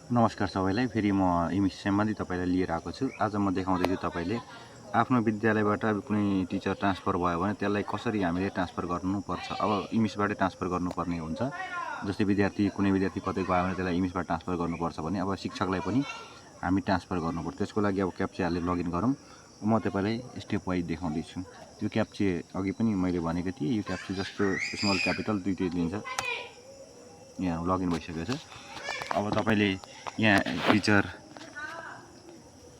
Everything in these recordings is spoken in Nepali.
नमस्कार सबैलाई। फेरि म इमिस सम्बन्धी तपाईँलाई लिएर आएको छु। आज म देखाउँदैछु तपाईँले आफ्नो विद्यालयबाट कुनै टिचर ट्रान्सफर भयो भने त्यसलाई कसरी हामीले ट्रान्सफर गर्नुपर्छ। अब इमिसबाटै ट्रान्सफर गर्नुपर्ने हुन्छ। जस्तै कुनै विद्यार्थी कतै गयो भने त्यसलाई इमिसबाट ट्रान्सफर गर्नुपर्छ भने अब शिक्षकलाई पनि हामी ट्रान्सफर गर्नुपर्छ। त्यसको लागि अब क्याप्चा हालेर लगइन गरौँ। म तपाईँलाई स्टेप वाइज देखाउँदैछु। यो क्याप्चा अघि पनि मैले भनेको थिएँ, यो क्याप्चा जस्तो स्मल क्यापिटल दुईटै लिन्छ। यहाँ लगइन भइसकेको छ। अब तपाईँले यहाँ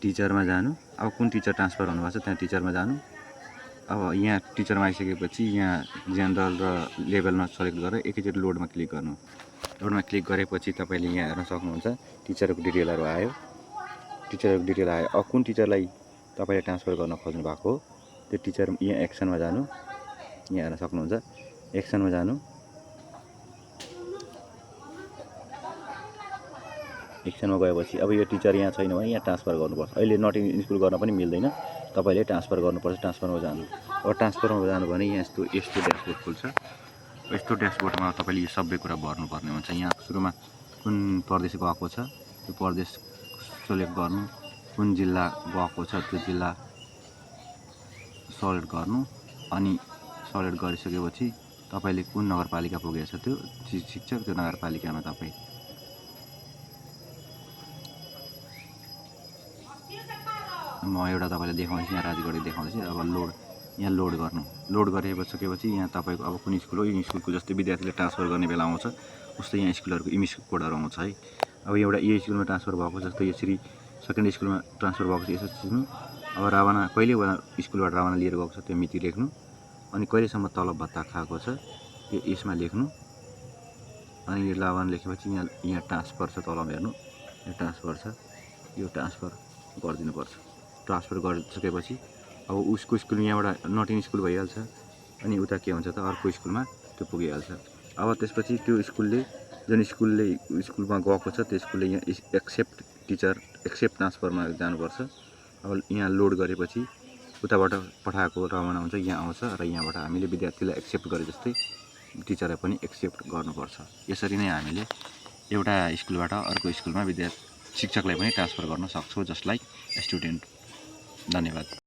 टिचरमा जानु। अब कुन टिचर ट्रान्सफर हुनुभएको छ त्यहाँ टिचरमा जानु। अब यहाँ टिचरमा आइसकेपछि यहाँ जेनरल र लेभलमा सेलेक्ट गरेर एकैचोटि लोडमा क्लिक गर्नु। लोडमा क्लिक गरेपछि तपाईँले यहाँ हेर्न सक्नुहुन्छ टिचरको डिटेलहरू आयो। अब कुन टिचरलाई तपाईँले ट्रान्सफर गर्न खोज्नु भएको हो त्यो टिचर यहाँ एक्सनमा जानु। यहाँ हेर्न सक्नुहुन्छ एक्सनमा जानु। एक्सनमा गएपछि अब यो टिचर यहाँ छैन भने यहाँ ट्रान्सफर गर्नुपर्छ। अहिले नट इन स्कुल गर्न पनि मिल्दैन, तपाईँले ट्रान्सफर गर्नुपर्छ। ट्रान्सफरमा जानु। अब ट्रान्सफरमा जानु भने यहाँ यस्तो ड्यासबोर्ड खुल्छ। यस्तो ड्यासबोर्डमा तपाईँले यो सबै कुरा भर्नुपर्ने हुन्छ। यहाँ सुरुमा कुन प्रदेश गएको छ त्यो प्रदेश सेलेक्ट गर्नु, कुन जिल्ला गएको छ त्यो जिल्ला सेलेक्ट गर्नु, अनि सेलेक्ट गरिसकेपछि तपाईँले कुन नगरपालिका पुगेछ त्यो शिक्षक त्यो नगरपालिकामा तपाईँ म एउटा तपाईँलाई देखाउँदैछु। यहाँ राजगढी देखाउँदैछु। अब यहाँ लोड गर्नु। लोड गरिसकेपछि यहाँ तपाईँको अब कुन स्कुल हो, यो स्कुलको जस्तै विद्यार्थीले ट्रान्सफर गर्ने बेला आउँछ उस्तै यहाँ स्कुलहरूको इमिस कोडहरू आउँछ है। अब एउटा यो स्कुलमा ट्रान्सफर भएको जस्तो यसरी सेकेन्ड स्कुलमा ट्रान्सफर भएको छ यसो चिन्नु। अब रावना कहिले स्कुलबाट रावना लिएर गएको छ त्यो मिति लेख्नु। अनि कहिलेसम्म तलब भत्ता खाएको छ त्यो यसमा लेख्नु। अनि यो रावना लेखेपछि यहाँ ट्रान्सफर छ, तलब हेर्नु, यो ट्रान्सफर छ, यो ट्रान्सफर गरिदिनुपर्छ। ट्रान्सफर गरिसकेपछि अब उसको स्कुल यहाँबाट नट इन स्कुल भइहाल्छ। अनि उता के हुन्छ त अर्को स्कुलमा त्यो पुगिहाल्छ। अब त्यसपछि त्यो जुन स्कुलमा गएको छ त्यो स्कुलले यहाँ एक्सेप्ट ट्रान्सफरमा जानुपर्छ। अब यहाँ लोड गरेपछि उताबाट पठाएको रवाना हुन्छ, यहाँ आउँछ र यहाँबाट हामीले विद्यार्थीलाई एक्सेप्ट गरे जस्तै टिचरलाई पनि एक्सेप्ट गर्नुपर्छ। यसरी नै हामीले एउटा स्कुलबाट अर्को स्कुलमा शिक्षकलाई पनि ट्रान्सफर गर्न सक्छौँ, जस्ट लाइक स्टुडेन्ट। धन्यवाद।